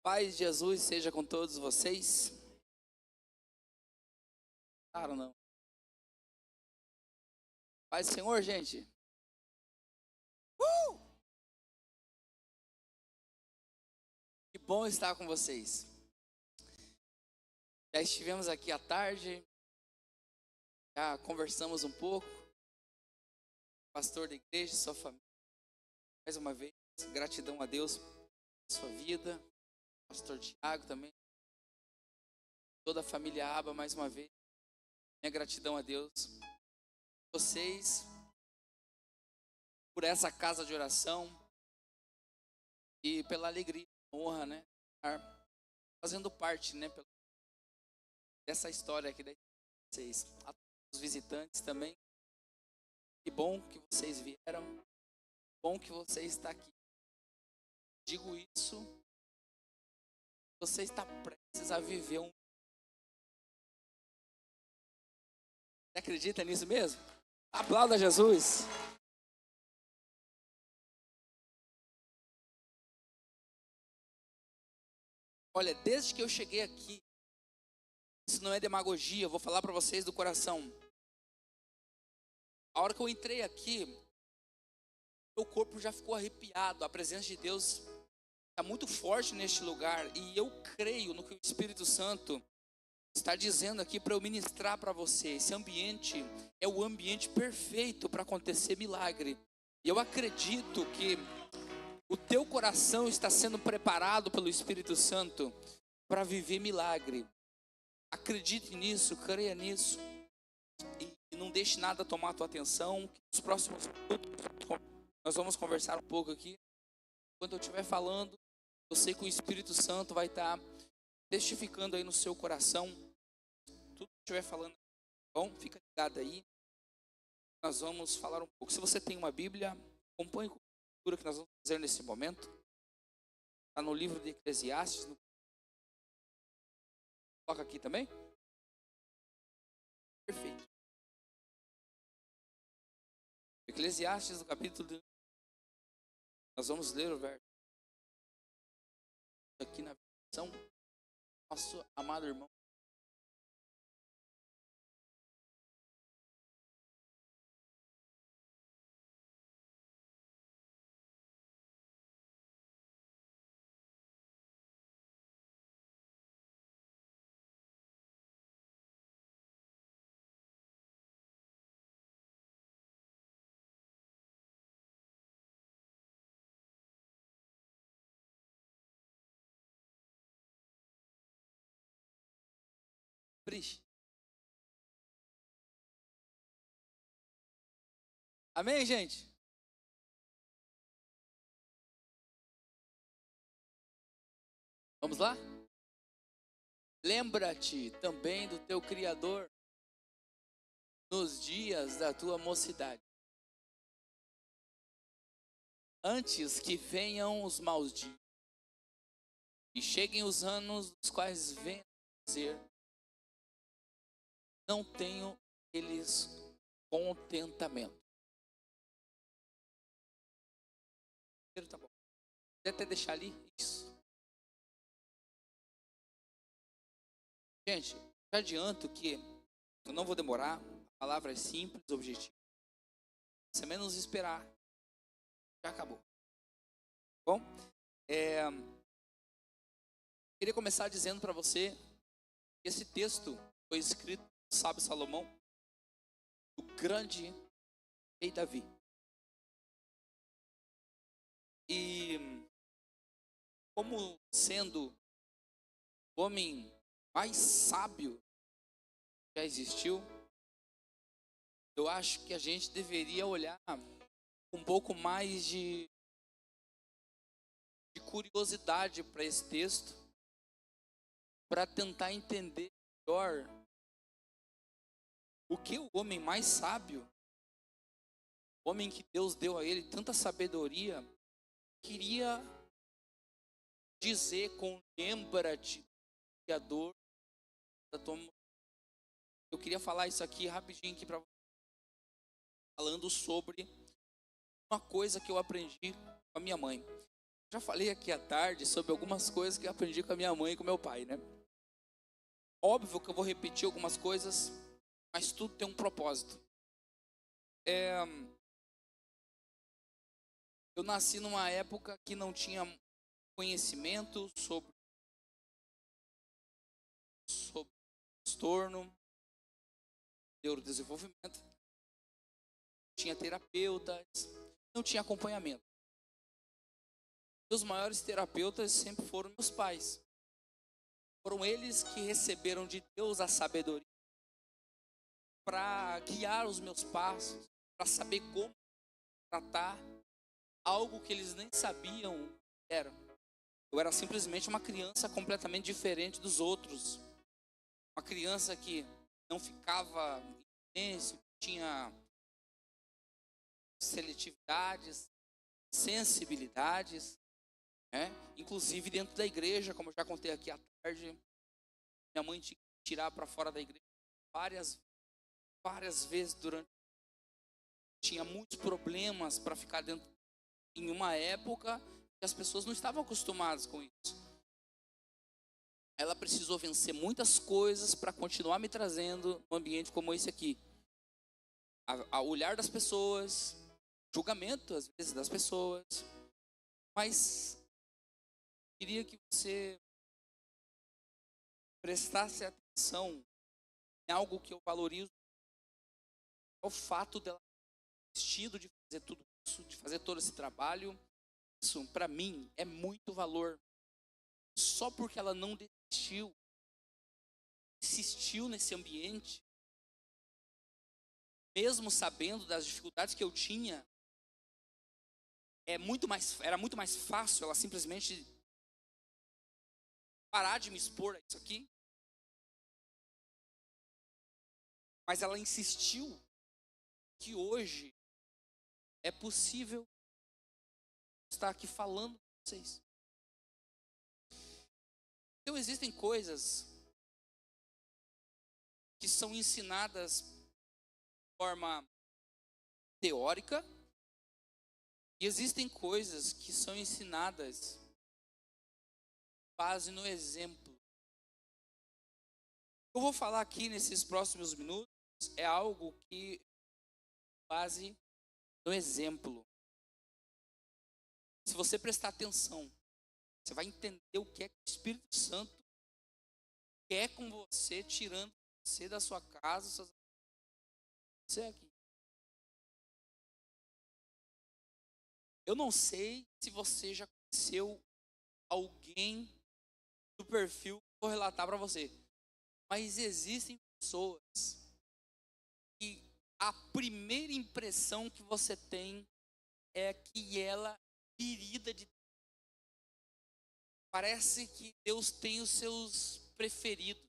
Paz de Jesus seja com todos vocês. Claro, não. Paz do Senhor, gente. Que bom estar com vocês. Já estivemos aqui à tarde, já conversamos um pouco. Pastor da igreja, sua família. Mais uma vez, gratidão a Deus por sua vida. Pastor Tiago também. Toda a família Aba, mais uma vez. Minha gratidão a Deus. Vocês, por essa casa de oração e pela alegria, honra, né? Fazendo parte, né? Dessa história aqui da vocês. A todos os visitantes também. Que bom que vocês vieram. Bom que você está aqui. Digo isso. Você está prestes a viver um. Você acredita nisso mesmo? Aplauda Jesus. Olha, desde que eu cheguei aqui, isso não é demagogia, eu vou falar para vocês do coração. A hora que eu entrei aqui, meu corpo já ficou arrepiado. A presença de Deus está muito forte neste lugar. E eu creio no que o Espírito Santo está dizendo aqui para eu ministrar para você. Esse ambiente é o ambiente perfeito para acontecer milagre. E eu acredito que o teu coração está sendo preparado pelo Espírito Santo para viver milagre. Acredite nisso, creia nisso. E não deixe nada tomar a tua atenção. Nos próximos minutos nós vamos conversar um pouco aqui. Quando eu estiver falando, eu sei que o Espírito Santo vai estar testificando aí no seu coração. Tudo que eu estiver falando, bom, fica ligado aí. Nós vamos falar um pouco. Se você tem uma Bíblia, acompanhe com a leitura que nós vamos fazer nesse momento. Está no livro de Eclesiastes. Coloca aqui também. Perfeito. Eclesiastes, no capítulo 2. Nós vamos ler o verso aqui na versão nosso amado irmão. Amém, gente? Vamos lá? Lembra-te também do teu Criador nos dias da tua mocidade, antes que venham os maus dias e cheguem os anos dos quais vem dizer, não tenho eles contentamento. Tá bom. Pode até deixar ali isso. Gente, já adianto que eu não vou demorar. A palavra é simples, objetiva. Se menos esperar, já acabou. Bom, queria começar dizendo para você que esse texto foi escrito por sábio Salomão, o grande rei Davi. E como sendo o homem mais sábio que já existiu, eu acho que a gente deveria olhar um pouco mais de curiosidade para esse texto, para tentar entender melhor o que o homem mais sábio, o homem que Deus deu a ele tanta sabedoria, queria dizer com lembra-te, Criador da tua. Eu queria falar isso aqui rapidinho aqui para você, falando sobre uma coisa que eu aprendi com a minha mãe. Já falei aqui à tarde sobre algumas coisas que eu aprendi com a minha mãe e com meu pai, né? Óbvio que eu vou repetir algumas coisas, mas tudo tem um propósito. Eu nasci numa época que não tinha conhecimento sobre transtorno, neurodesenvolvimento, tinha terapeutas, não tinha acompanhamento. Os maiores terapeutas sempre foram meus pais. Foram eles que receberam de Deus a sabedoria para guiar os meus passos, para saber como tratar algo que eles nem sabiam era. Eu era simplesmente uma criança completamente diferente dos outros. Uma criança que não ficava em silêncio, tinha seletividades, sensibilidades, né? Inclusive dentro da igreja, como eu já contei aqui à tarde, minha mãe tinha que tirar para fora da igreja várias vezes durante. Tinha muitos problemas para ficar dentro em uma época que as pessoas não estavam acostumadas com isso. Ela precisou vencer muitas coisas para continuar me trazendo um ambiente como esse aqui. A olhar das pessoas, julgamento às vezes das pessoas, mas queria que você prestasse atenção em algo que eu valorizo, é o fato dela ter desistido de fazer tudo isso, de fazer todo esse trabalho. Isso, para mim, é muito valor. Só porque ela não desistiu, insistiu nesse ambiente, mesmo sabendo das dificuldades que eu tinha, era muito mais fácil ela simplesmente parar de me expor a isso aqui. Mas ela insistiu que hoje é possível estar aqui falando com vocês. Então existem coisas que são ensinadas de forma teórica e existem coisas que são ensinadas com base no exemplo. Eu vou falar aqui nesses próximos minutos é algo que base no exemplo. Se você prestar atenção, você vai entender o que é que o Espírito Santo quer com você, tirando você da sua casa, você aqui. Eu não sei se você já conheceu alguém do perfil que eu vou relatar para você, mas existem pessoas que a primeira impressão que você tem é que ela é querida de Deus. Parece que Deus tem os seus preferidos.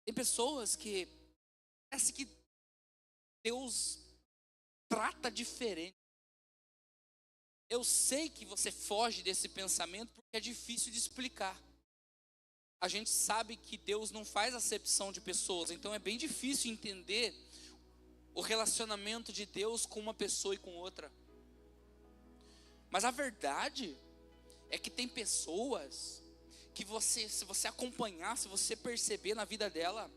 Tem pessoas que parece que Deus trata diferente. Eu sei que você foge desse pensamento porque é difícil de explicar. A gente sabe que Deus não faz acepção de pessoas, então é bem difícil entender o relacionamento de Deus com uma pessoa e com outra. Mas a verdade é que tem pessoas que se você acompanhar, se você perceber na vida dela,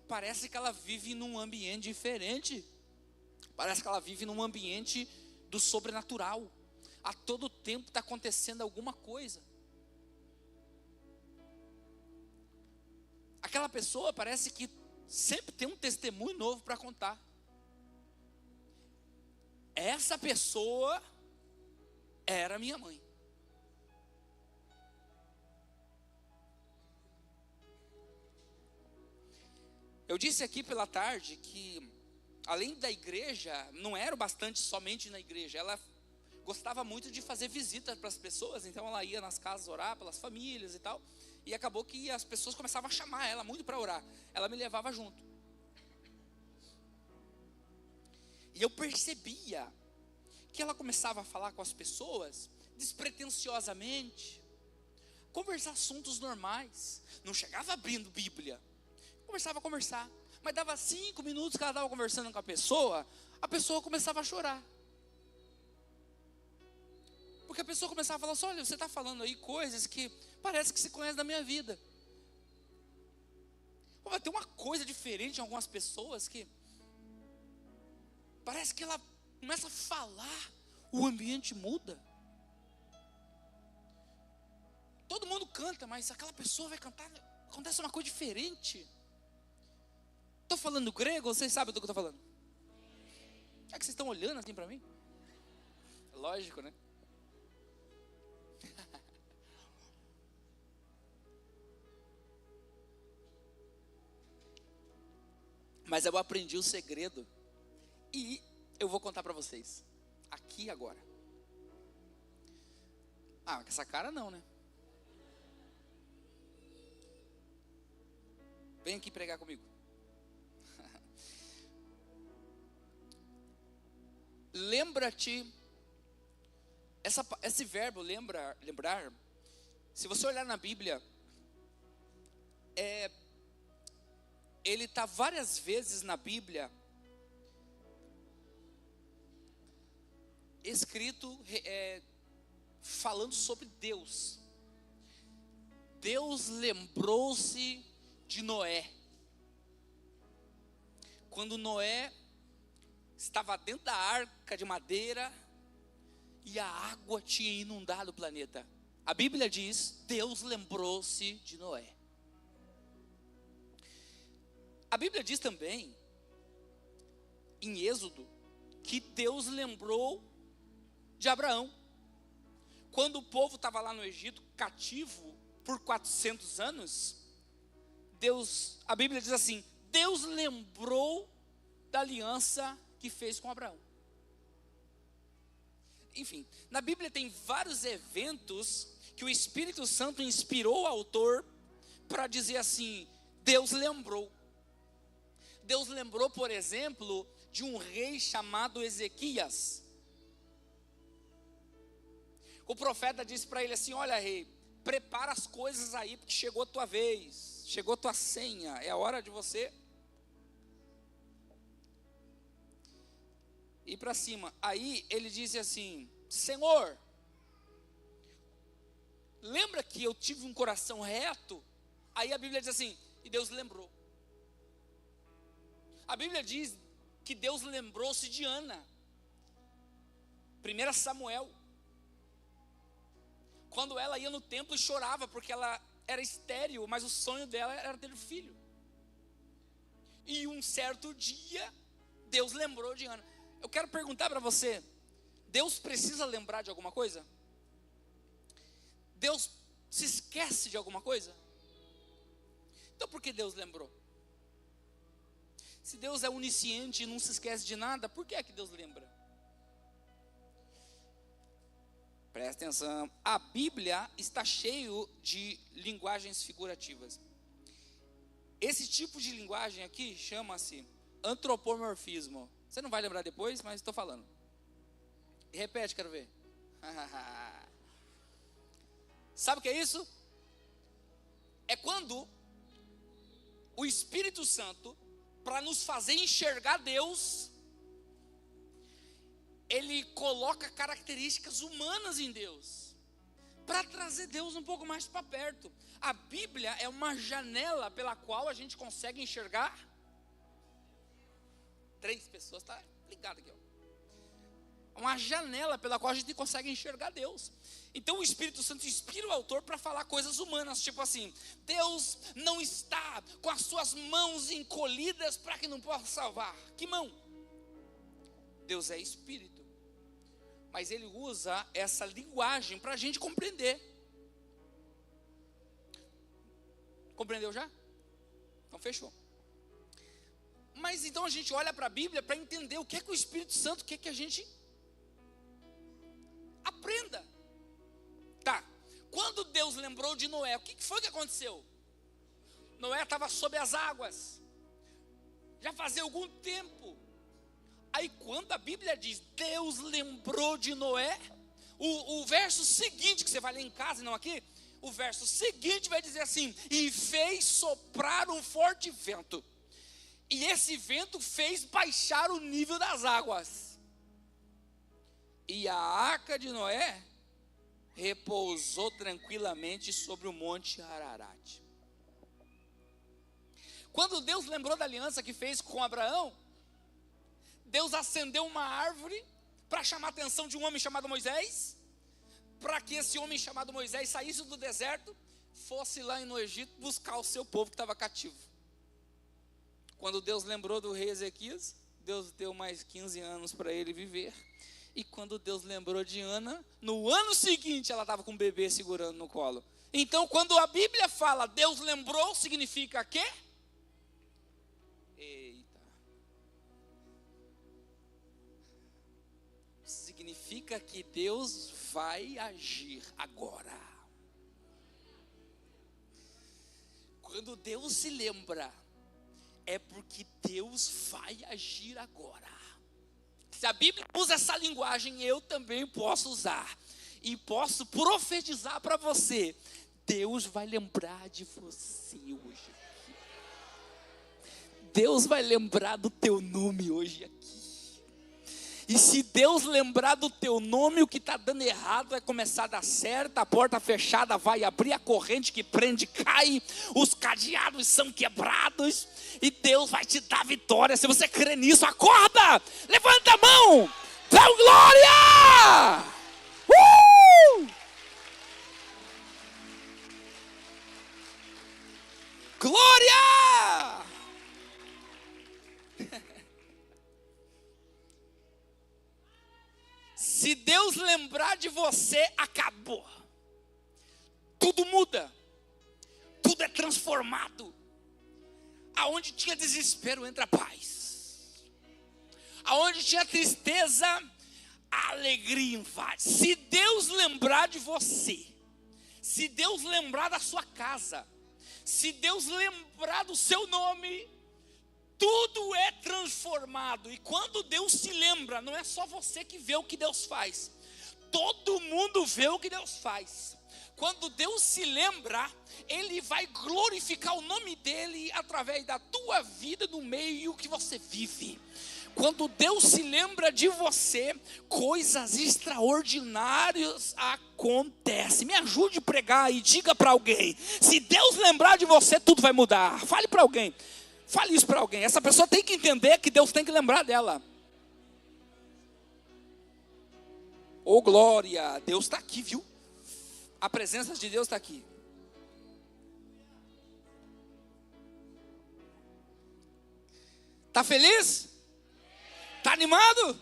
parece que ela vive num ambiente diferente. Parece que ela vive num ambiente do sobrenatural. A todo tempo está acontecendo alguma coisa. Aquela pessoa parece que sempre tem um testemunho novo para contar. Essa pessoa era minha mãe. Eu disse aqui pela tarde que, além da igreja, não era bastante somente na igreja. Ela gostava muito de fazer visitas para as pessoas, então ela ia nas casas orar pelas famílias e tal. E acabou que as pessoas começavam a chamar ela muito para orar. Ela me levava junto. E eu percebia que ela começava a falar com as pessoas despretensiosamente, conversar assuntos normais. Não chegava abrindo Bíblia. Começava a conversar. Mas dava 5 minutos que ela estava conversando com a pessoa começava a chorar. Porque a pessoa começava a falar assim, olha, você está falando aí coisas que parece que se conhece da minha vida. Vai ter uma coisa diferente em algumas pessoas que parece que ela começa a falar, o ambiente muda. Todo mundo canta, mas aquela pessoa vai cantar, acontece uma coisa diferente. Estou falando grego, vocês sabem do que eu estou falando? É que vocês estão olhando assim para mim? Lógico, né? Mas eu aprendi o segredo e eu vou contar para vocês, aqui e agora. Com essa cara não, né? Vem aqui pregar comigo. Lembra-te, esse verbo lembrar, se você olhar na Bíblia, ele está várias vezes na Bíblia escrito falando sobre Deus. Deus lembrou-se de Noé. Quando Noé estava dentro da arca de madeira e a água tinha inundado o planeta. A Bíblia diz, Deus lembrou-se de Noé. A Bíblia diz também, em Êxodo, que Deus lembrou de Abraão. Quando o povo estava lá no Egito, cativo por 400 anos, a Bíblia diz assim, Deus lembrou da aliança que fez com Abraão. Enfim, na Bíblia tem vários eventos que o Espírito Santo inspirou o autor para dizer assim, Deus lembrou. Deus lembrou, por exemplo, de um rei chamado Ezequias. O profeta disse para ele assim, olha rei, prepara as coisas aí, porque chegou a tua vez, chegou a tua senha, é a hora de você ir para cima. Aí ele disse assim, Senhor, lembra que eu tive um coração reto? Aí a Bíblia diz assim, e Deus lembrou. A Bíblia diz que Deus lembrou-se de Ana. 1 Samuel. Quando ela ia no templo e chorava, porque ela era estéril, mas o sonho dela era ter um filho. E um certo dia, Deus lembrou de Ana. Eu quero perguntar para você, Deus precisa lembrar de alguma coisa? Deus se esquece de alguma coisa? Então por que Deus lembrou? Se Deus é onisciente e não se esquece de nada, por que é que Deus lembra? Presta atenção, a Bíblia está cheio de linguagens figurativas. Esse tipo de linguagem aqui chama-se antropomorfismo. Você não vai lembrar depois, mas estou falando. Repete, quero ver. Sabe o que é isso? É quando o Espírito Santo, para nos fazer enxergar Deus, ele coloca características humanas em Deus, para trazer Deus um pouco mais para perto. A Bíblia é uma janela pela qual a gente consegue enxergar. 3 pessoas, está ligado aqui, ó. Uma janela pela qual a gente consegue enxergar Deus. Então o Espírito Santo inspira o autor para falar coisas humanas, tipo assim, Deus não está com as suas mãos encolhidas para que não possa salvar. Que mão? Deus é Espírito. Mas ele usa essa linguagem para a gente compreender. Compreendeu já? Então fechou. Mas então a gente olha para a Bíblia para entender o que é que o Espírito Santo quer que a gente aprenda. Tá, quando Deus lembrou de Noé, o que foi que aconteceu? Noé estava sob as águas, já fazia algum tempo. Aí quando a Bíblia diz, Deus lembrou de Noé, o verso seguinte, que você vai ler em casa e não aqui, o verso seguinte vai dizer assim, e fez soprar um forte vento, e esse vento fez baixar o nível das águas, e a arca de Noé repousou tranquilamente sobre o monte Ararat. Quando Deus lembrou da aliança que fez com Abraão, Deus acendeu uma árvore para chamar a atenção de um homem chamado Moisés, para que esse homem chamado Moisés saísse do deserto, fosse lá no Egito buscar o seu povo que estava cativo. Quando Deus lembrou do rei Ezequias, Deus deu mais 15 anos para ele viver. E quando Deus lembrou de Ana, no ano seguinte ela estava com um bebê segurando no colo. Então, quando a Bíblia fala Deus lembrou, significa quê? Eita. Significa que Deus vai agir agora. Quando Deus se lembra, é porque Deus vai agir agora. Se a Bíblia usa essa linguagem, eu também posso usar. E posso profetizar para você. Deus vai lembrar de você hoje. Deus vai lembrar do teu nome hoje aqui. E se Deus lembrar do teu nome, o que está dando errado vai começar a dar certo, a porta fechada vai abrir, a corrente que prende cai, os cadeados são quebrados, e Deus vai te dar vitória. Se você crê nisso, acorda, levanta a mão, dá glória! Glória! Se Deus lembrar de você, acabou. Tudo muda. Tudo é transformado. Aonde tinha desespero, entra paz. Aonde tinha tristeza, a alegria invade. Se Deus lembrar de você, se Deus lembrar da sua casa, se Deus lembrar do seu nome, tudo é transformado. E quando Deus se lembra, não é só você que vê o que Deus faz, todo mundo vê o que Deus faz. Quando Deus se lembra, Ele vai glorificar o nome dEle através da tua vida, no meio que você vive. Quando Deus se lembra de você, coisas extraordinárias acontecem. Me ajude a pregar e diga para alguém: se Deus lembrar de você, tudo vai mudar. Fale para alguém. Fale isso para alguém. Essa pessoa tem que entender que Deus tem que lembrar dela. Oh glória, Deus está aqui, viu? A presença de Deus está aqui. Está feliz? Está animado?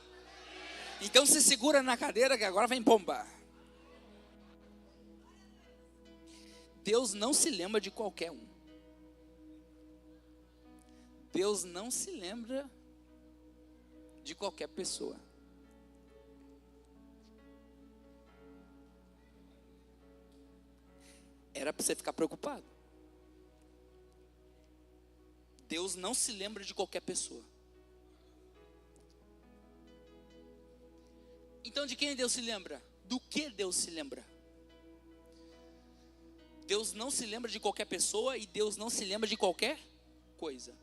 Então se segura na cadeira que agora vem pomba. Deus não se lembra de qualquer um. Deus não se lembra de qualquer pessoa. Era para você ficar preocupado. Deus não se lembra de qualquer pessoa. Então de quem Deus se lembra? Do que Deus se lembra? Deus não se lembra de qualquer pessoa e Deus não se lembra de qualquer coisa.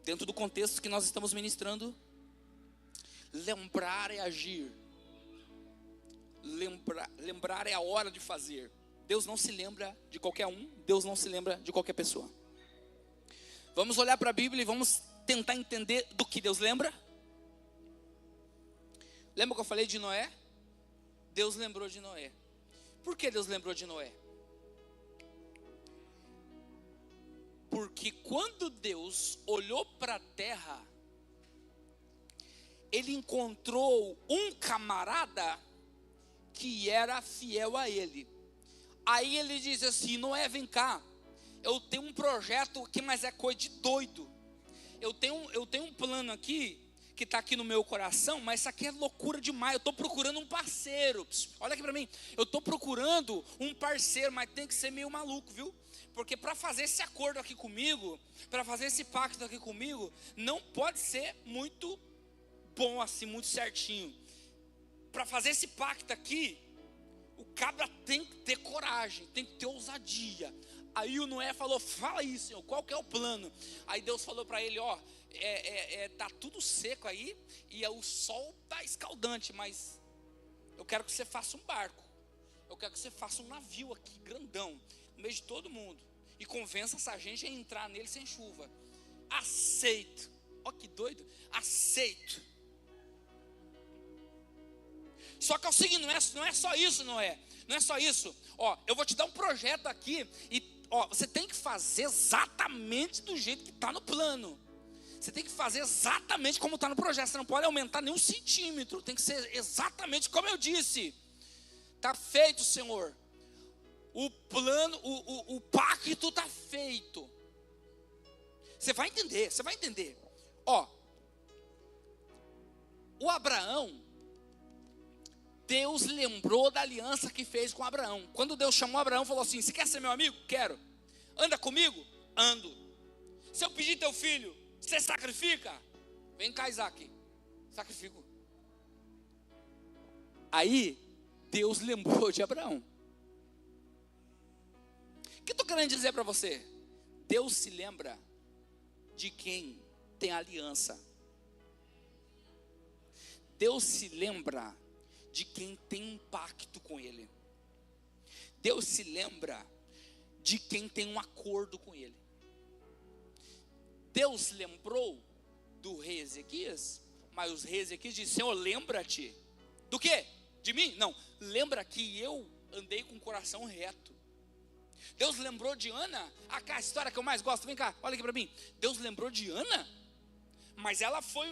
Dentro do contexto que nós estamos ministrando, lembrar é agir. Lembrar é a hora de fazer. Deus não se lembra de qualquer um, Deus não se lembra de qualquer pessoa. Vamos olhar para a Bíblia e vamos tentar entender do que Deus lembra. Lembra que eu falei de Noé? Deus lembrou de Noé. Por que Deus lembrou de Noé? Porque quando Deus olhou para a terra, Ele encontrou um camarada que era fiel a Ele. Aí Ele diz assim: Noé, vem cá, eu tenho um projeto aqui, mas é coisa de doido. Eu tenho um plano aqui, que está aqui no meu coração, mas isso aqui é loucura demais. Eu estou procurando um parceiro. Olha aqui para mim, eu estou procurando um parceiro, mas tem que ser meio maluco, viu? Porque para fazer esse acordo aqui comigo, para fazer esse pacto aqui comigo, não pode ser muito bom assim, muito certinho. Para fazer esse pacto aqui, o cabra tem que ter coragem, tem que ter ousadia. Aí o Noé falou: fala isso, Senhor, qual que é o plano? Aí Deus falou para ele: ó, tá tudo seco aí, e o sol tá escaldante, mas eu quero que você faça um barco. eu quero que você faça um navio aqui, grandão, no meio de todo mundo, e convença essa gente a entrar nele sem chuva. Aceito. Ó, que doido. Aceito. Só que é o seguinte, não é só isso, não é só isso. Ó, eu vou te dar um projeto aqui, e ó, você tem que fazer exatamente do jeito que está no plano. Você tem que fazer exatamente como está no projeto. Você não pode aumentar nem um centímetro. Tem que ser exatamente como eu disse. Está feito, Senhor. O plano, o pacto está feito. Você vai entender. Ó, o Abraão, Deus lembrou da aliança que fez com Abraão. Quando Deus chamou Abraão, falou assim: você quer ser meu amigo? Quero. Anda comigo? Ando. Se eu pedir teu filho, você sacrifica? Vem cá, Isaac. Sacrifico. Aí, Deus lembrou de Abraão. O que eu estou querendo dizer para você? Deus se lembra de quem tem aliança. Deus se lembra de quem tem um pacto com Ele. Deus se lembra de quem tem um acordo com Ele. Deus lembrou do rei Ezequias, mas os reis Ezequias disse: Senhor, lembra-te. Do quê? De mim? Não, lembra que eu andei com o coração reto. Deus lembrou de Ana, a história que eu mais gosto, vem cá, olha aqui para mim. Deus lembrou de Ana, mas ela foi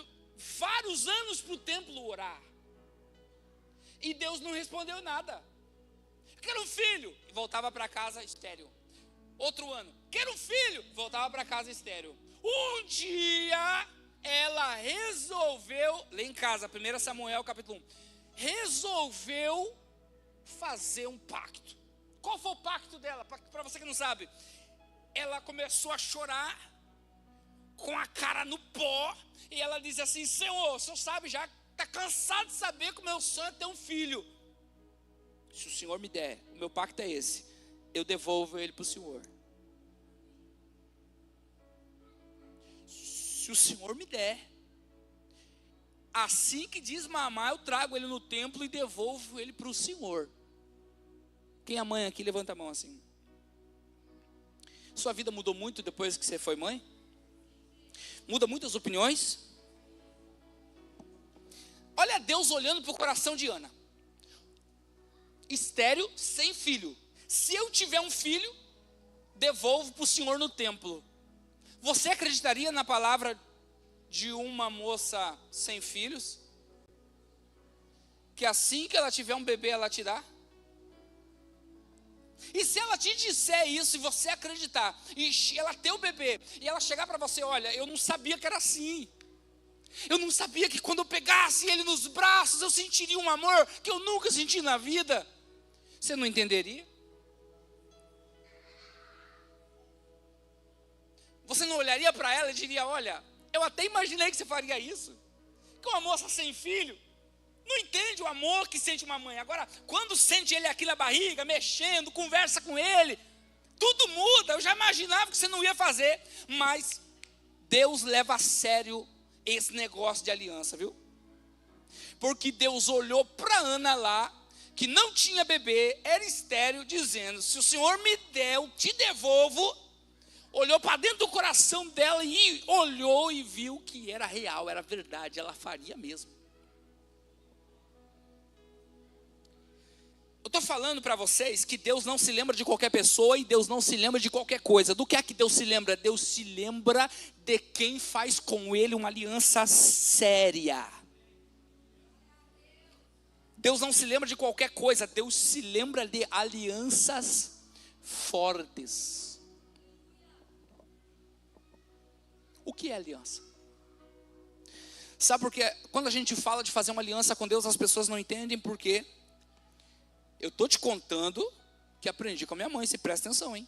vários anos para o templo orar, e Deus não respondeu nada. Quero um filho, e voltava para casa estéril. Outro ano, quero um filho, voltava para casa estéril. Um dia ela resolveu, lê em casa, 1 Samuel capítulo 1, resolveu fazer um pacto. Qual foi o pacto dela? Para você que não sabe, ela começou a chorar, com a cara no pó, e ela diz assim: Senhor, o Senhor sabe já, está cansado de saber que o meu sonho é ter um filho. Se o Senhor me der, o meu pacto é esse, eu devolvo ele para o Senhor. Se o Senhor me der, assim que desmamar, eu trago ele no templo e devolvo ele para o Senhor. Quem é mãe aqui, levanta a mão assim. Sua vida mudou muito depois que você foi mãe? Muda muitas opiniões? Olha Deus olhando para o coração de Ana. Estéril, sem filho. Se eu tiver um filho, devolvo para o Senhor no templo. Você acreditaria na palavra de uma moça sem filhos? Que assim que ela tiver um bebê, ela te dá? E se ela te disser isso e você acreditar, e ela ter o bebê, e ela chegar para você: olha, eu não sabia que era assim. Eu não sabia que quando eu pegasse ele nos braços, eu sentiria um amor que eu nunca senti na vida. Você não entenderia? Você não olharia para ela e diria: olha, eu até imaginei que você faria isso. Que uma moça sem filho não entende o amor que sente uma mãe. Agora, quando sente ele aqui na barriga, mexendo, conversa com ele, tudo muda. Eu já imaginava que você não ia fazer. Mas Deus leva a sério esse negócio de aliança, viu? Porque Deus olhou para Ana lá, que não tinha bebê, era estéril, dizendo: se o Senhor me der, eu te devolvo. Olhou para dentro do coração dela e olhou e viu que era real, era verdade, ela faria mesmo. Eu estou falando para vocês que Deus não se lembra de qualquer pessoa e Deus não se lembra de qualquer coisa. Do que é que Deus se lembra? Deus se lembra de quem faz com Ele uma aliança séria. Deus não se lembra de qualquer coisa, Deus se lembra de alianças fortes. O que é aliança? Sabe por quê? Quando a gente fala de fazer uma aliança com Deus, as pessoas não entendem por quê. Eu estou te contando que aprendi com a minha mãe, se presta atenção, hein?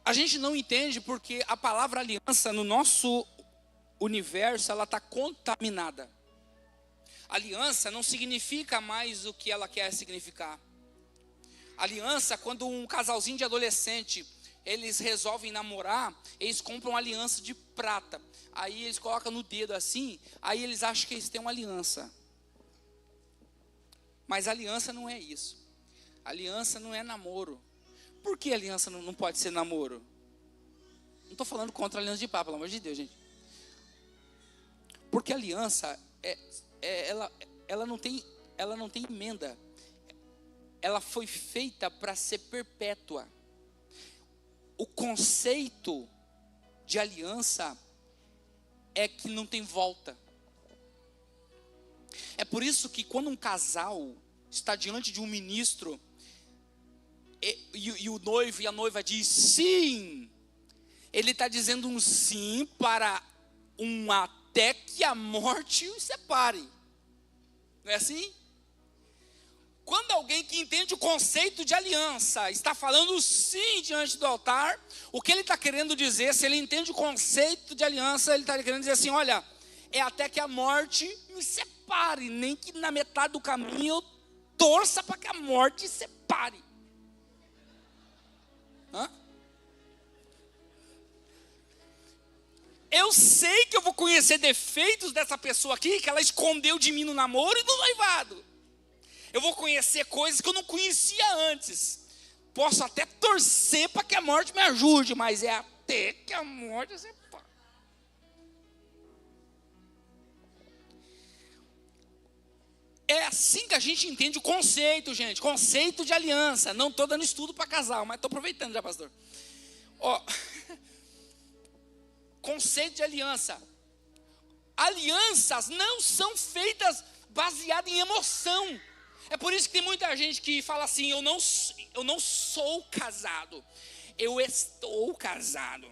A gente não entende porque a palavra aliança no nosso universo, ela está contaminada. Aliança não significa mais o que ela quer significar. Aliança, quando um casalzinho de adolescente, eles resolvem namorar, eles compram aliança de prata. Aí eles colocam no dedo assim, aí eles acham que eles têm uma aliança. Mas aliança não é isso. Aliança não é namoro. Por que aliança não pode ser namoro? Não estou falando contra a aliança de pá, pelo amor de Deus, gente. Porque a aliança, ela não tem emenda. Ela foi feita para ser perpétua. O conceito de aliança é que não tem volta. É por isso que quando um casal está diante de um ministro e o noivo e a noiva diz sim, ele está dizendo um sim para um até que a morte os separe. Não é assim? Quando alguém que entende o conceito de aliança está falando sim diante do altar, o que ele está querendo dizer, se ele entende o conceito de aliança, ele está querendo dizer assim, olha, é até que a morte me separe, nem que na metade do caminho eu torça para que a morte separe. Hã? Eu sei que eu vou conhecer defeitos dessa pessoa aqui, que ela escondeu de mim no namoro e no noivado. Eu vou conhecer coisas que eu não conhecia antes. Posso até torcer para que a morte me ajude, mas é até que a morte separe. É assim que a gente entende o conceito, gente. Conceito de aliança. Não estou dando estudo para casal, mas estou aproveitando já, pastor. Ó, conceito de aliança. Alianças não são feitas baseadas em emoção. É por isso que tem muita gente que fala assim, eu não sou casado, eu estou casado.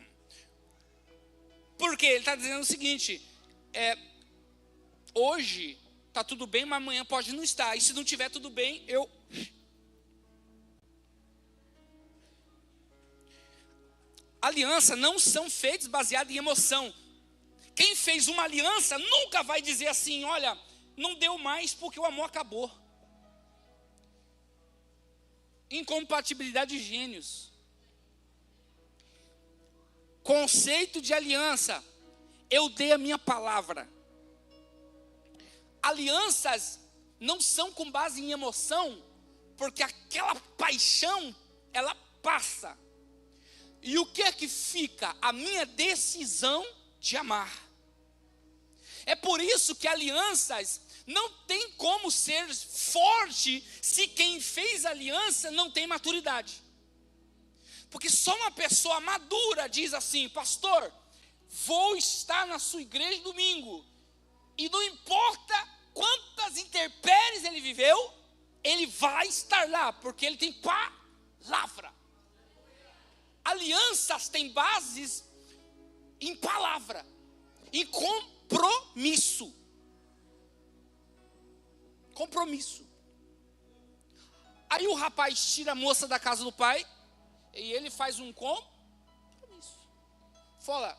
Porque ele está dizendo o seguinte, hoje está tudo bem, mas amanhã pode não estar. E se não tiver tudo bem, Aliança não são feitas baseadas em emoção. Quem fez uma aliança nunca vai dizer assim, olha, não deu mais porque o amor acabou. Incompatibilidade de gênios. Conceito de aliança. Eu dei a minha palavra. Alianças não são com base em emoção, porque aquela paixão, ela passa. E o que é que fica? A minha decisão de amar. É por isso que alianças não tem como ser forte se quem fez aliança não tem maturidade. Porque só uma pessoa madura diz assim, pastor, vou estar na sua igreja domingo. E não importa quantas intempéries ele viveu, ele vai estar lá, porque ele tem palavra. Alianças têm bases em palavra, em compromisso. Compromisso. Aí o rapaz tira a moça da casa do pai e ele faz um compromisso. Fala,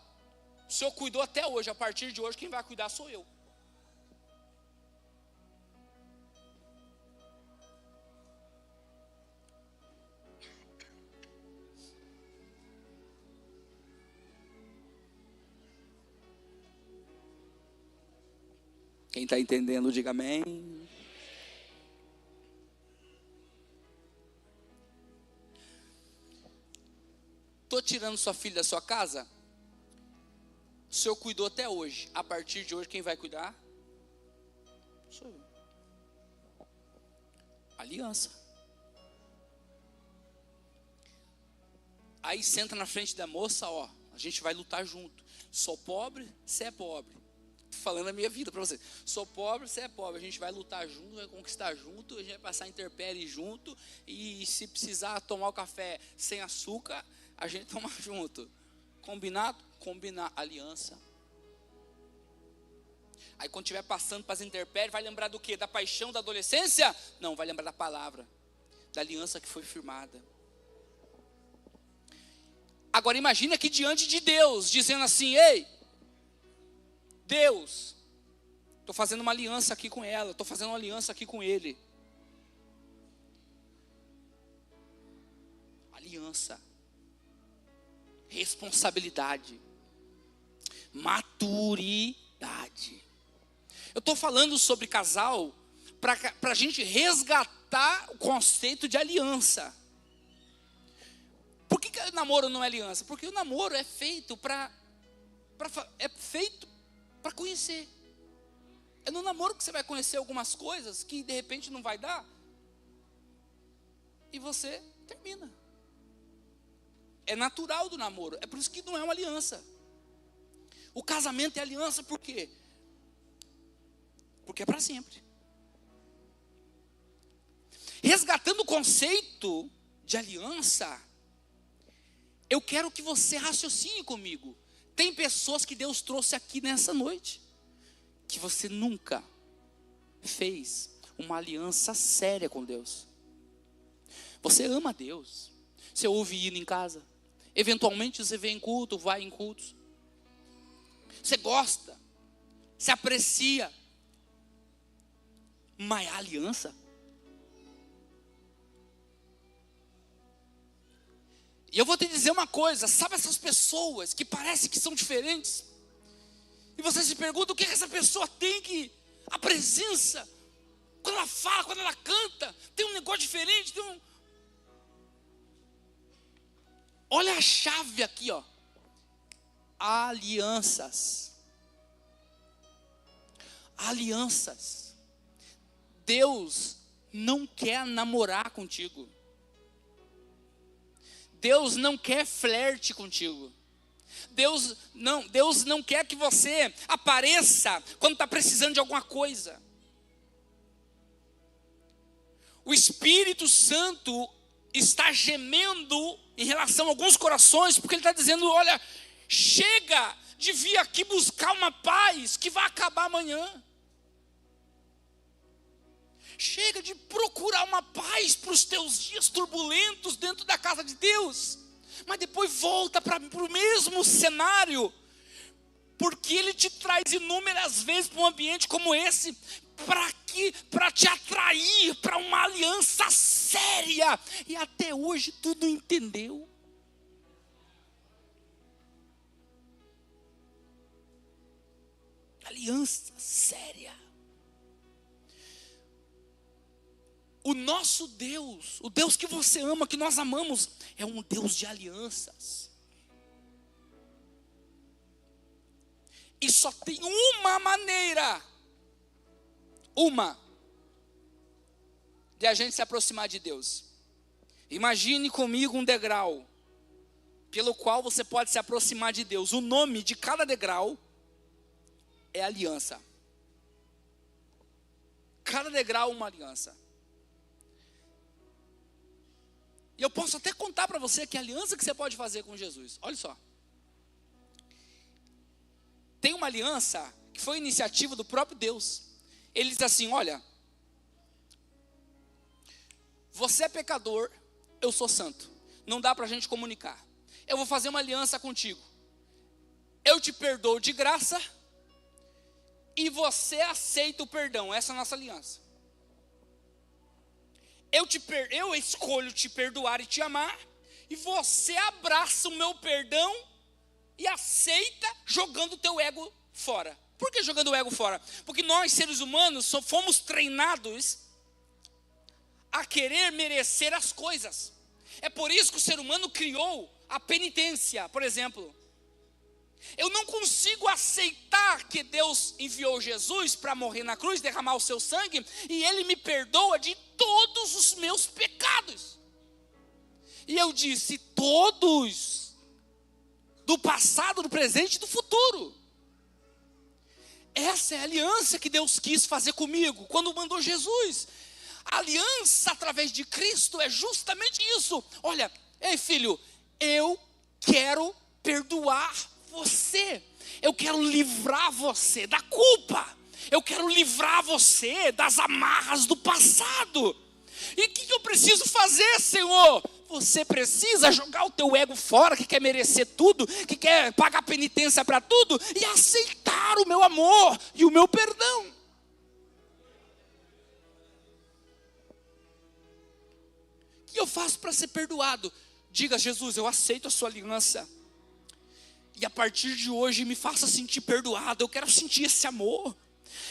o senhor cuidou até hoje, a partir de hoje quem vai cuidar sou eu. Quem está entendendo, diga amém. Estou tirando sua filha da sua casa? O senhor cuidou até hoje. A partir de hoje, quem vai cuidar? Sou eu. Aliança. Aí senta na frente da moça, ó. A gente vai lutar junto. Sou pobre, você é pobre. Falando a minha vida para você. Sou pobre, você é pobre. A gente vai lutar junto, vai conquistar junto, a gente vai passar intempérie junto. E se precisar tomar o café sem açúcar, a gente toma junto. Combinado? Combinar. Aliança. Aí quando estiver passando para as intempéries, vai lembrar do quê? Da paixão da adolescência? Não, vai lembrar da palavra. Da aliança que foi firmada. Agora imagina aqui diante de Deus, dizendo assim, ei, Deus, estou fazendo uma aliança aqui com ela, estou fazendo uma aliança aqui com ele. Aliança, responsabilidade, maturidade. Eu estou falando sobre casal para a gente resgatar o conceito de aliança. Por que o namoro não é aliança? Porque o namoro é feito para conhecer. É no namoro que você vai conhecer algumas coisas que de repente não vai dar. E você termina. É natural do namoro. É por isso que não é uma aliança. O casamento é aliança por quê? Porque é para sempre. Resgatando o conceito de aliança, eu quero que você raciocine comigo. Tem pessoas que Deus trouxe aqui nessa noite, que você nunca fez uma aliança séria com Deus. Você ama Deus. Você ouve hino em casa. Eventualmente você vem em culto, vai em cultos. Você gosta. Você aprecia. Mas a aliança? E eu vou te dizer uma coisa. Sabe essas pessoas que parecem que são diferentes? E você se pergunta o que essa pessoa tem que... A presença. Quando ela fala, quando ela canta. Tem um negócio diferente. Olha a chave aqui, ó. Alianças. Alianças. Deus não quer namorar contigo. Deus não quer flerte contigo. Deus não quer que você apareça quando está precisando de alguma coisa. O Espírito Santo está gemendo em relação a alguns corações, porque ele está dizendo, olha, chega de vir aqui buscar uma paz que vai acabar amanhã. Chega de procurar uma paz para os teus dias turbulentos dentro da casa de Deus. Mas depois volta para o mesmo cenário. Porque Ele te traz inúmeras vezes para um ambiente como esse. Para te atrair para uma aliança séria. E até hoje tu não entendeu. Aliança séria. O nosso Deus, o Deus que você ama, que nós amamos, é um Deus de alianças. E só tem uma maneira, de a gente se aproximar de Deus. Imagine comigo um degrau, pelo qual você pode se aproximar de Deus. O nome de cada degrau é aliança. Cada degrau é uma aliança. E eu posso até contar para você que a aliança que você pode fazer com Jesus. Olha só. Tem uma aliança que foi iniciativa do próprio Deus. Ele diz assim, olha, você é pecador, eu sou santo. Não dá para a gente comunicar. Eu vou fazer uma aliança contigo. Eu te perdoo de graça e você aceita o perdão. Essa é a nossa aliança. Eu escolho te perdoar e te amar, e você abraça o meu perdão e aceita jogando o teu ego fora. Por que jogando o ego fora? Porque nós, seres humanos, fomos treinados a querer merecer as coisas. É por isso que o ser humano criou a penitência, por exemplo. Eu não consigo aceitar que Deus enviou Jesus para morrer na cruz, derramar o seu sangue, e Ele me perdoa de todos os meus pecados. E eu disse, todos, do passado, do presente e do futuro. Essa é a aliança que Deus quis fazer comigo, quando mandou Jesus. A aliança através de Cristo é justamente isso. Olha, ei filho, eu quero perdoar você. Eu quero livrar você da culpa. Eu quero livrar você das amarras do passado. E o que eu preciso fazer, Senhor? Você precisa jogar o teu ego fora, que quer merecer tudo, que quer pagar penitência para tudo, e aceitar o meu amor e o meu perdão. O que eu faço para ser perdoado? Diga, Jesus, eu aceito a sua aliança. E a partir de hoje me faça sentir perdoado. Eu quero sentir esse amor.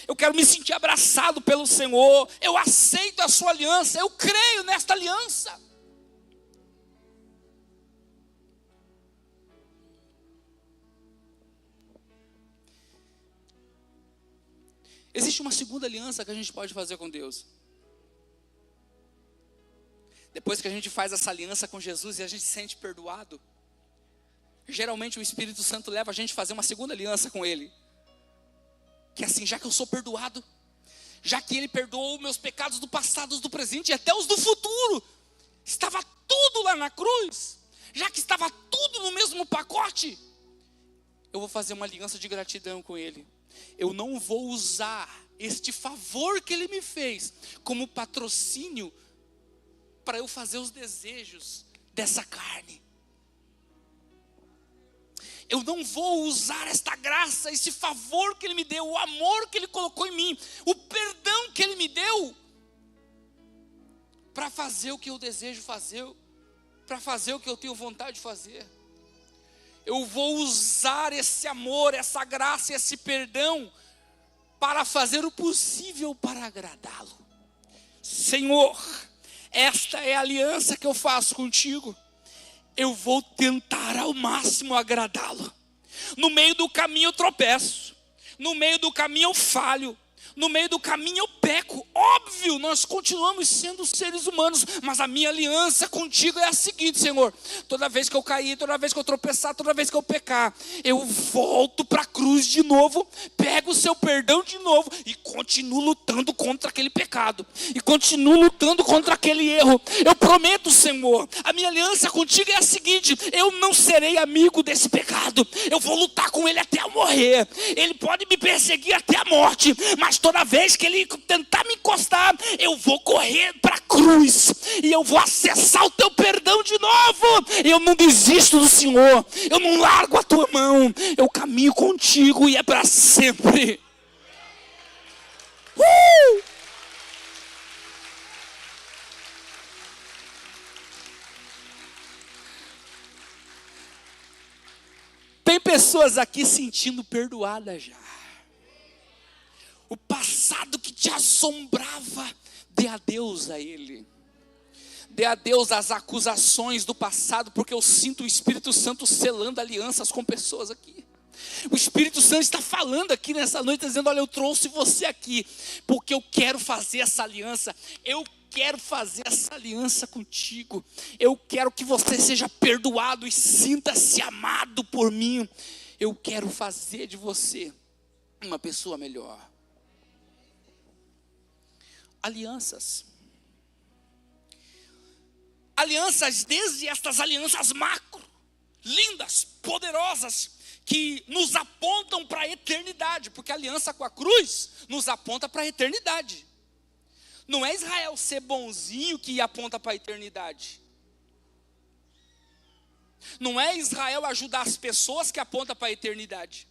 Eu quero me sentir abraçado pelo Senhor. Eu aceito a sua aliança. Eu creio nesta aliança. Existe uma segunda aliança que a gente pode fazer com Deus. Depois que a gente faz essa aliança com Jesus e a gente se sente perdoado, geralmente o Espírito Santo leva a gente a fazer uma segunda aliança com Ele. Que é assim, já que eu sou perdoado, já que Ele perdoou meus pecados do passado, do presente e até os do futuro, estava tudo lá na cruz, já que estava tudo no mesmo pacote, eu vou fazer uma aliança de gratidão com Ele. Eu não vou usar este favor que Ele me fez como patrocínio para eu fazer os desejos dessa carne. Eu não vou usar esta graça, esse favor que Ele me deu, o amor que Ele colocou em mim, o perdão que Ele me deu, para fazer o que eu desejo fazer, para fazer o que eu tenho vontade de fazer. Eu vou usar esse amor, essa graça, esse perdão, para fazer o possível para agradá-lo. Senhor, esta é a aliança que eu faço contigo. Eu vou tentar ao máximo agradá-lo. No meio do caminho eu tropeço. No meio do caminho eu falho. No meio do caminho eu peco. Óbvio, nós continuamos sendo seres humanos. Mas a minha aliança contigo é a seguinte, Senhor. Toda vez que eu cair, toda vez que eu tropeçar, toda vez que eu pecar, eu volto para a cruz de novo, pego o seu perdão de novo e continuo lutando contra aquele pecado. E continuo lutando contra aquele erro. Eu prometo, Senhor, a minha aliança contigo é a seguinte: eu não serei amigo desse pecado. Eu vou lutar com ele até eu morrer. Ele pode me perseguir até a morte, mas toda vez que ele tentar me encostar, eu vou correr para a cruz e eu vou acessar o teu perdão de novo. Eu não desisto do Senhor, eu não largo a tua mão, eu caminho contigo e é para sempre. Tem pessoas aqui sentindo perdoadas já. O passado que te assombrava, dê adeus a ele. Dê adeus às acusações do passado, porque eu sinto o Espírito Santo selando alianças com pessoas aqui. O Espírito Santo está falando aqui nessa noite, dizendo: olha, eu trouxe você aqui, porque eu quero fazer essa aliança. Eu quero fazer essa aliança contigo. Eu quero que você seja perdoado e sinta-se amado por mim. Eu quero fazer de você uma pessoa melhor. Alianças. Alianças, desde estas alianças macro, lindas, poderosas, que nos apontam para a eternidade, porque a aliança com a cruz nos aponta para a eternidade. Não é Israel ser bonzinho que aponta para a eternidade. Não é Israel ajudar as pessoas que aponta para a eternidade.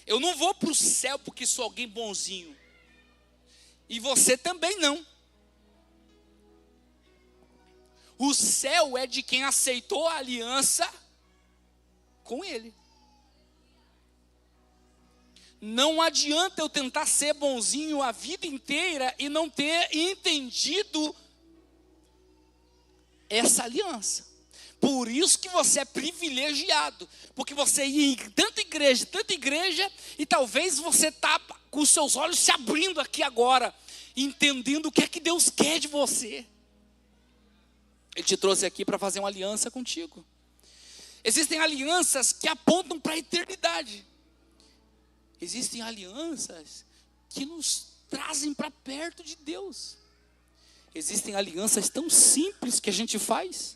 Eu não vou para o céu porque sou alguém bonzinho. E você também não. O céu é de quem aceitou a aliança com ele. Não adianta eu tentar ser bonzinho a vida inteira e não ter entendido essa aliança. Por isso que você é privilegiado, porque você ia em tanta igreja, e talvez você está com os seus olhos se abrindo aqui agora, entendendo o que é que Deus quer de você. Ele te trouxe aqui para fazer uma aliança contigo. Existem alianças que apontam para a eternidade. Existem alianças que nos trazem para perto de Deus. Existem alianças tão simples que a gente faz.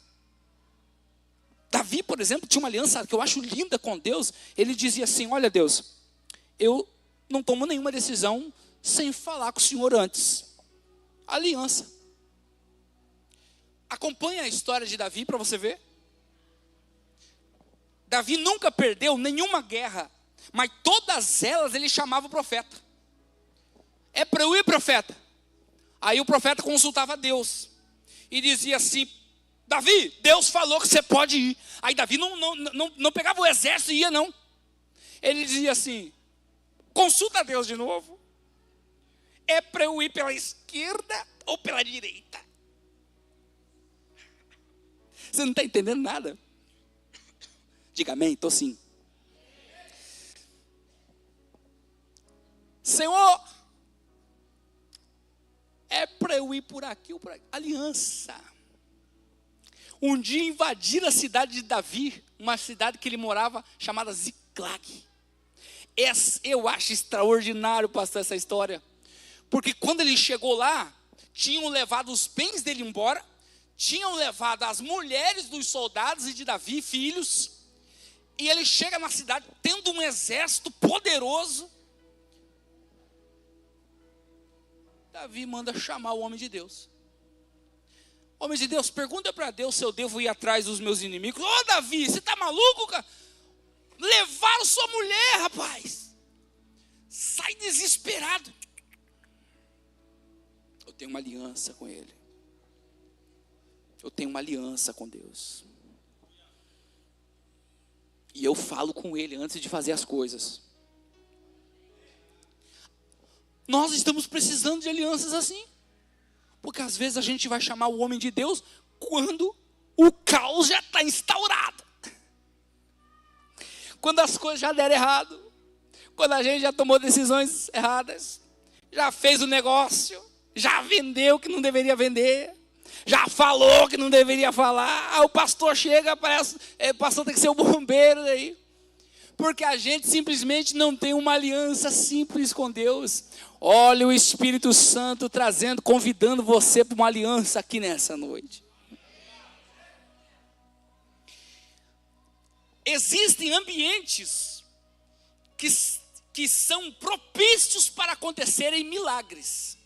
Davi, por exemplo, tinha uma aliança que eu acho linda com Deus. Ele dizia assim: olha, Deus, eu não tomo nenhuma decisão sem falar com o Senhor antes. Aliança. Acompanha a história de Davi para você ver. Davi nunca perdeu nenhuma guerra, mas todas elas ele chamava o profeta. É para eu ir, profeta? Aí o profeta consultava Deus e dizia assim: Davi, Deus falou que você pode ir. Aí Davi não pegava o exército e ia não. Ele dizia assim: Consulta Deus de novo. É para eu ir pela esquerda ou pela direita? Você não está entendendo nada? Diga amém, estou sim. Senhor, é para eu ir por aqui ou por aqui? Aliança. Um dia invadiram a cidade de Davi, uma cidade que ele morava, chamada Ziclag. Eu acho extraordinário, pastor, essa história. Porque quando ele chegou lá, tinham levado os bens dele embora, tinham levado as mulheres dos soldados e de Davi, filhos, e ele chega na cidade tendo um exército poderoso. Davi manda chamar o homem de Deus. Homem de Deus, pergunta para Deus se eu devo ir atrás dos meus inimigos. Ô Davi, você está maluco, cara? Levaram sua mulher, rapaz. Sai desesperado. Eu tenho uma aliança com ele. Eu tenho uma aliança com Deus. E eu falo com ele antes de fazer as coisas. Nós estamos precisando de alianças assim. Porque às vezes a gente vai chamar o homem de Deus quando o caos já está instaurado. Quando as coisas já deram errado. Quando a gente já tomou decisões erradas. Já fez o negócio. Já vendeu o que não deveria vender. Já falou que não deveria falar. O pastor chega, parece, o pastor tem que ser o bombeiro daí. Porque a gente simplesmente não tem uma aliança simples com Deus. Olha o Espírito Santo trazendo, convidando você para uma aliança aqui nessa noite. Existem ambientes que são propícios para acontecerem milagres.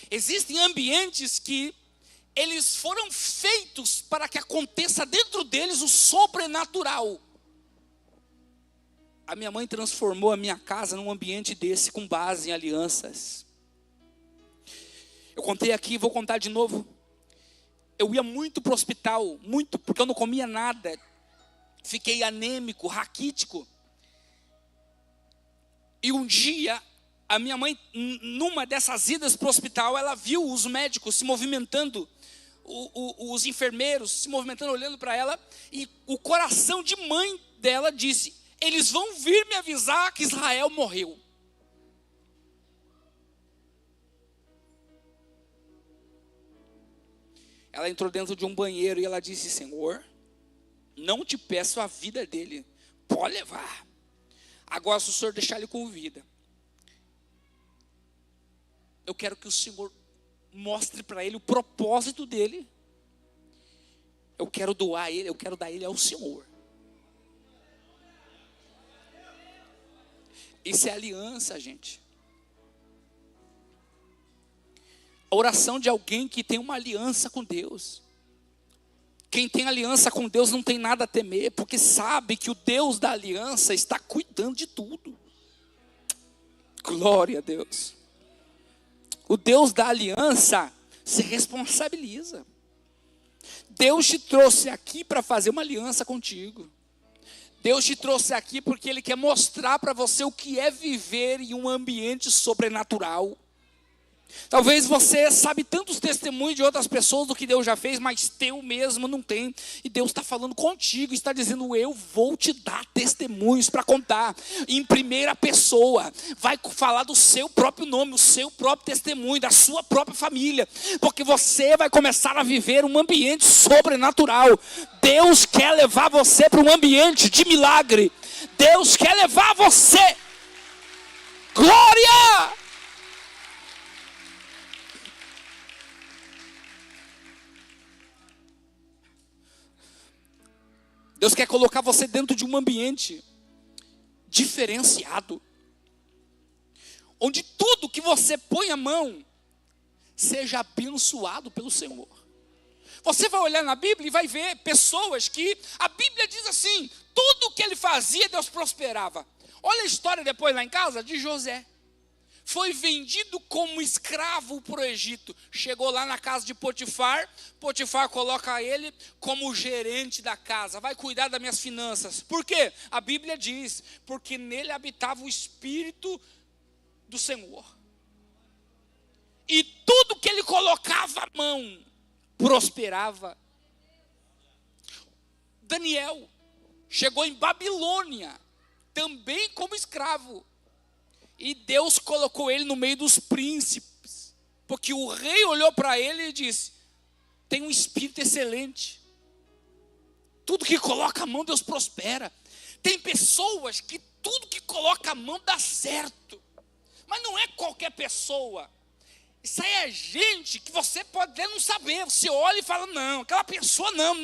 Existem ambientes que eles foram feitos para que aconteça dentro deles o sobrenatural. A minha mãe transformou a minha casa num ambiente desse, com base em alianças. Eu contei aqui, vou contar de novo. Eu ia muito para o hospital, muito, porque eu não comia nada. Fiquei anêmico, raquítico. E um dia, a minha mãe, numa dessas idas para o hospital, ela viu os médicos se movimentando, os enfermeiros se movimentando, olhando para ela, e o coração de mãe dela disse: eles vão vir me avisar que Israel morreu. Ela entrou dentro de um banheiro e ela disse: Senhor, não te peço a vida dele, pode levar. Agora, se o Senhor deixar ele com vida, eu quero que o Senhor mostre para ele o propósito dele. Eu quero doar ele, eu quero dar ele ao Senhor. Isso é aliança, gente. A oração de alguém que tem uma aliança com Deus. Quem tem aliança com Deus não tem nada a temer, porque sabe que o Deus da aliança está cuidando de tudo. Glória a Deus. O Deus da aliança se responsabiliza. Deus te trouxe aqui para fazer uma aliança contigo. Deus te trouxe aqui porque Ele quer mostrar para você o que é viver em um ambiente sobrenatural. Talvez você sabe tantos testemunhos de outras pessoas do que Deus já fez, mas teu mesmo não tem. E Deus está falando contigo, está dizendo: eu vou te dar testemunhos para contar em primeira pessoa. Vai falar do seu próprio nome, o seu próprio testemunho, da sua própria família, porque você vai começar a viver um ambiente sobrenatural. Deus quer levar você para um ambiente de milagre. Deus quer levar você. Glória! Deus quer colocar você dentro de um ambiente diferenciado, onde tudo que você põe a mão seja abençoado pelo Senhor. Você vai olhar na Bíblia e vai ver pessoas que a Bíblia diz assim: tudo que ele fazia, Deus prosperava. Olha a história depois lá em casa de José. Foi vendido como escravo para o Egito. Chegou lá na casa de Potifar. Potifar coloca ele como gerente da casa. Vai cuidar das minhas finanças. Por quê? A Bíblia diz: porque nele habitava o espírito do Senhor. E tudo que ele colocava a mão, prosperava. Daniel chegou em Babilônia, também como escravo. E Deus colocou ele no meio dos príncipes. Porque o rei olhou para ele e disse: tem um espírito excelente. Tudo que coloca a mão, Deus prospera. Tem pessoas que tudo que coloca a mão dá certo. Mas não é qualquer pessoa. Isso aí é gente que você pode até não saber. Você olha e fala: não, aquela pessoa não.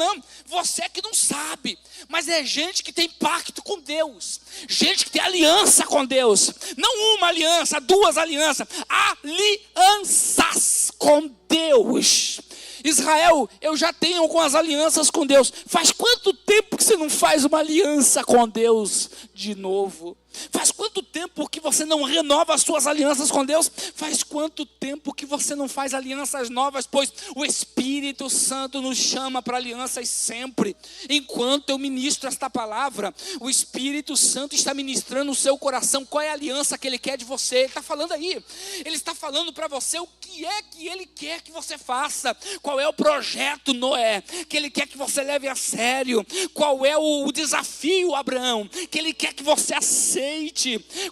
Você é que não sabe. Mas é gente que tem pacto com Deus. Gente que tem aliança com Deus. Não uma aliança, duas alianças. Alianças com Deus. Israel, eu já tenho algumas alianças com Deus. Faz quanto tempo que você não faz uma aliança com Deus de novo? Faz quanto tempo que você não renova as suas alianças com Deus? Faz quanto tempo que você não faz alianças novas? Pois o Espírito Santo nos chama para alianças sempre. Enquanto eu ministro esta palavra, o Espírito Santo está ministrando no seu coração qual é a aliança que Ele quer de você. Ele está falando aí. Ele está falando para você o que é que Ele quer que você faça. Qual é o projeto, Noé, que Ele quer que você leve a sério. Qual é o desafio, Abraão, que Ele quer que você aceite.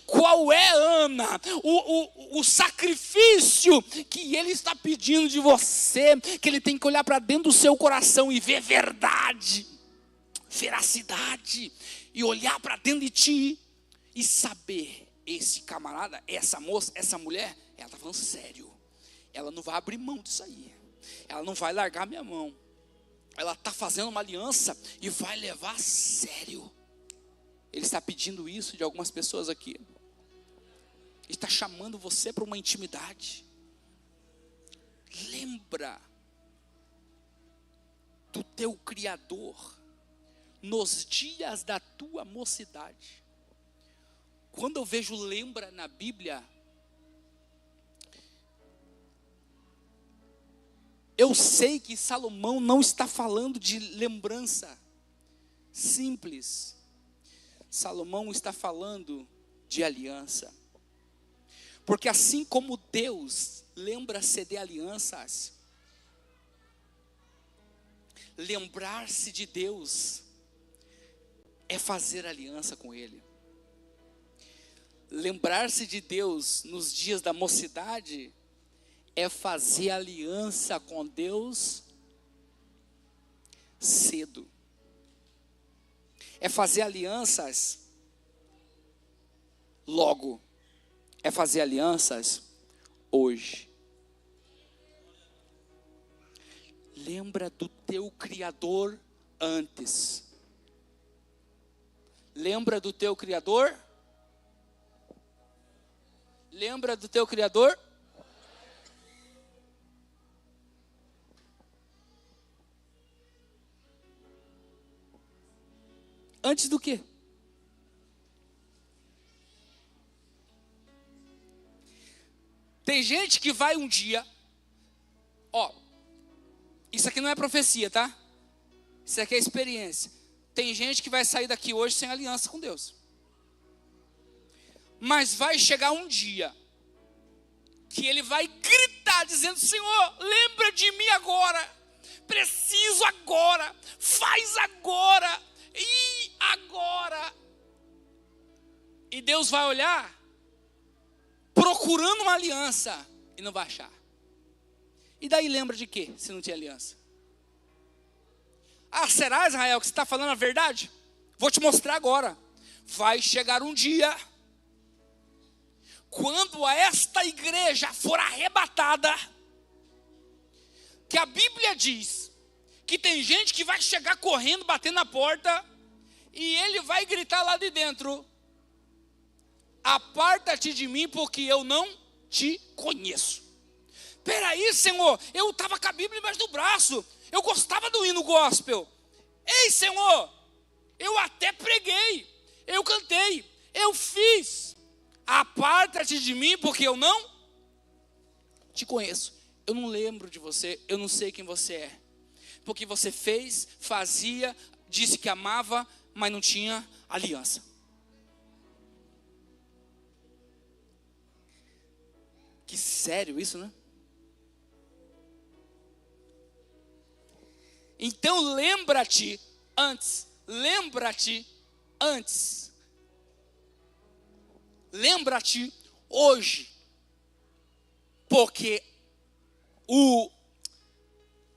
Qual é, Ana, o sacrifício que Ele está pedindo de você, que Ele tem que olhar para dentro do seu coração e ver verdade, veracidade, e olhar para dentro de ti e saber, esse camarada, essa moça, essa mulher, ela está falando sério, ela não vai abrir mão disso aí, ela não vai largar minha mão, ela está fazendo uma aliança e vai levar a sério. Ele está pedindo isso de algumas pessoas aqui. Ele está chamando você para uma intimidade. Lembra do teu Criador nos dias da tua mocidade. Quando eu vejo lembra na Bíblia, eu sei que Salomão não está falando de lembrança simples. Salomão está falando de aliança. Porque assim como Deus lembra-se de alianças, lembrar-se de Deus é fazer aliança com Ele. Lembrar-se de Deus nos dias da mocidade é fazer aliança com Deus cedo. É fazer alianças logo. É fazer alianças hoje. Lembra do teu Criador antes. Lembra do teu Criador? Lembra do teu Criador? Antes do quê? Tem gente que vai um dia, isso aqui não é profecia, tá? Isso aqui é experiência. Tem gente que vai sair daqui hoje sem aliança com Deus. Mas vai chegar um dia que ele vai gritar dizendo: Senhor, lembra de mim agora. Preciso agora. Faz agora. E agora? E Deus vai olhar procurando uma aliança e não vai achar. E daí lembra de quê, se não tinha aliança? Será, Israel, que você está falando a verdade? Vou te mostrar agora. Vai chegar um dia, quando esta igreja for arrebatada, que a Bíblia diz que tem gente que vai chegar correndo, batendo na porta, e ele vai gritar lá de dentro: aparta-te de mim, porque eu não te conheço. Peraí, Senhor, eu estava com a Bíblia embaixo do braço, eu gostava do hino gospel. Ei, Senhor, eu até preguei, eu cantei, eu fiz. Aparta-te de mim, porque eu não te conheço. Eu não lembro de você, eu não sei quem você é. Porque você fez, fazia, disse que amava, mas não tinha aliança. Que sério isso, né? Então lembra-te antes. Lembra-te hoje. Porque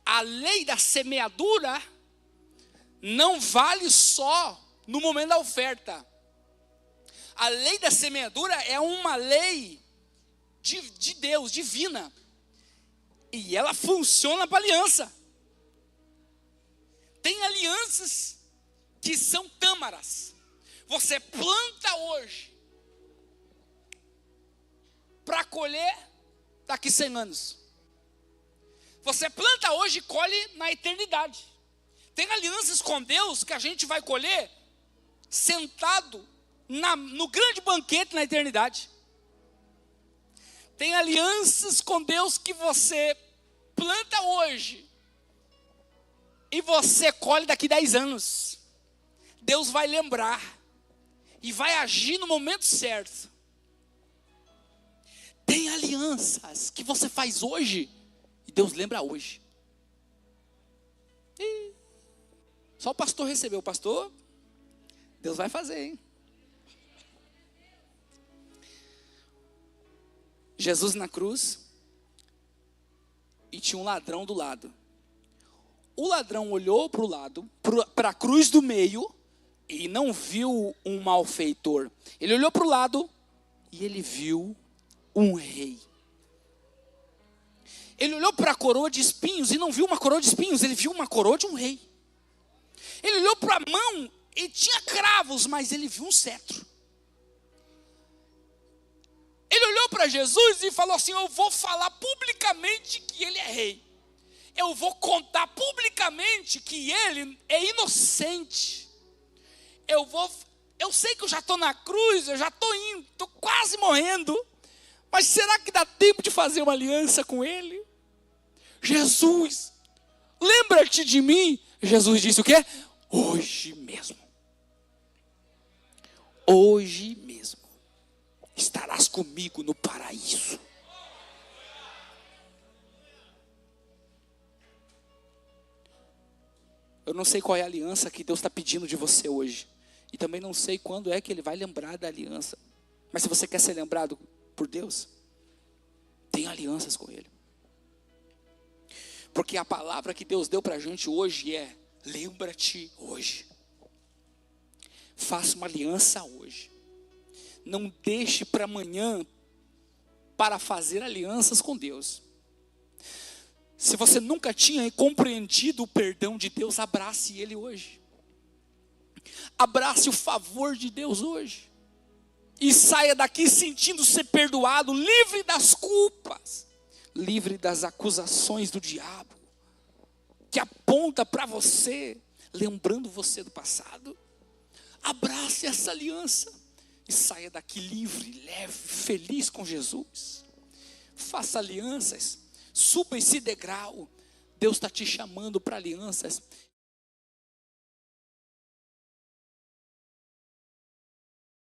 a lei da semeadura não vale só no momento da oferta. A lei da semeadura é uma lei de Deus, divina. E ela funciona para aliança. Tem alianças que são tâmaras. Você planta hoje para colher daqui 100 anos. Você planta hoje e colhe na eternidade. Tem alianças com Deus que a gente vai colher sentado no grande banquete na eternidade. Tem alianças com Deus que você planta hoje e você colhe daqui 10 anos. Deus vai lembrar e vai agir no momento certo. Tem alianças que você faz hoje e Deus lembra hoje. Só o pastor recebeu. O pastor, Deus vai fazer, hein? Jesus na cruz e tinha um ladrão do lado. O ladrão olhou para o lado, para a cruz do meio, e não viu um malfeitor. Ele olhou para o lado e ele viu um rei. Ele olhou para a coroa de espinhos e não viu uma coroa de espinhos, ele viu uma coroa de um rei. Ele olhou para a mão e tinha cravos, mas ele viu um cetro. Ele olhou para Jesus e falou assim: eu vou falar publicamente que ele é rei. Eu vou contar publicamente que ele é inocente. Eu sei que eu já estou na cruz, eu já estou indo, estou quase morrendo. Mas será que dá tempo de fazer uma aliança com ele? Jesus, lembra-te de mim. Jesus disse o quê? Hoje mesmo. Hoje mesmo. Estarás comigo no paraíso. Eu não sei qual é a aliança que Deus está pedindo de você hoje. E também não sei quando é que Ele vai lembrar da aliança. Mas se você quer ser lembrado por Deus, tem alianças com Ele. Porque a palavra que Deus deu para a gente hoje é: lembra-te hoje. Faça uma aliança hoje. Não deixe para amanhã para fazer alianças com Deus. Se você nunca tinha compreendido o perdão de Deus, abrace Ele hoje. Abrace o favor de Deus hoje. E saia daqui sentindo ser perdoado, livre das culpas, livre das acusações do diabo, que aponta para você, lembrando você do passado. Abrace essa aliança. E saia daqui livre, leve, feliz com Jesus. Faça alianças. Suba esse degrau. Deus está te chamando para alianças.